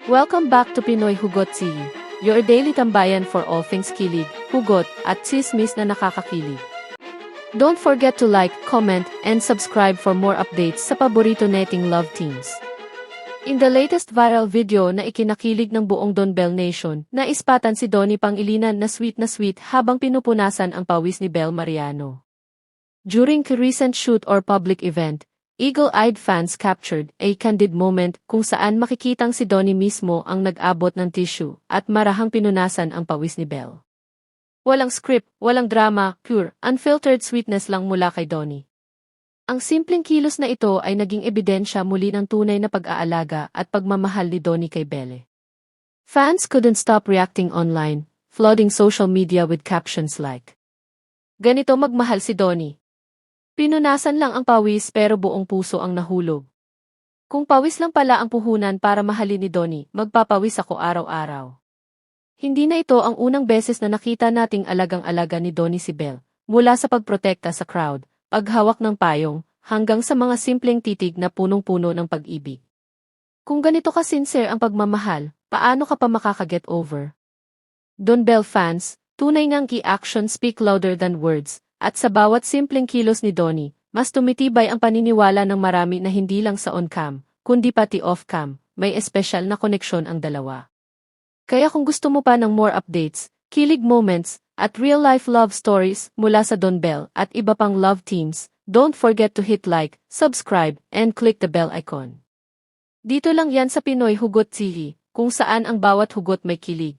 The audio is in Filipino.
Welcome back to Pinoy Hugot TV, your daily tambayan for all things kilig, hugot, at tsismis na nakakakilig. Don't forget to like, comment, and subscribe for more updates sa paborito nating love teams. In the latest viral video na ikinakilig ng buong Don Bell Nation, naispatan si Donnie Pangilinan na sweet habang pinupunasan ang pawis ni Bel Mariano. During a recent shoot or public event, eagle-eyed fans captured a candid moment kung saan makikitang si Donnie mismo ang nag-abot ng tissue at marahang pinunasan ang pawis ni Bel. Walang script, walang drama, pure, unfiltered sweetness lang mula kay Donnie. Ang simpleng kilos na ito ay naging ebidensya muli ng tunay na pag-aalaga at pagmamahal ni Donnie kay Belle. Fans couldn't stop reacting online, flooding social media with captions like, "Ganito magmahal si Donnie. Pinunasan lang ang pawis pero buong puso ang nahulog. Kung pawis lang pala ang puhunan para mahalin ni Donnie, magpapawis ako araw-araw." Hindi na ito ang unang beses na nakita nating alagang-alaga ni Donnie si Belle, mula sa pagprotekta sa crowd, paghawak ng payong, hanggang sa mga simpleng titig na punong-puno ng pag-ibig. Kung ganito ka sincere ang pagmamahal, paano ka pa makaka-get over? Don Bell fans, tunay ngang key-action speak louder than words, at sa bawat simpleng kilos ni Donnie, mas tumitibay ang paniniwala ng marami na hindi lang sa on-cam, kundi pati off-cam, may espesyal na koneksyon ang dalawa. Kaya kung gusto mo pa ng more updates, kilig moments, at real-life love stories mula sa Don Bell at iba pang love teams, don't forget to hit like, subscribe, and click the bell icon. Dito lang yan sa Pinoy Hugot TV, kung saan ang bawat hugot may kilig.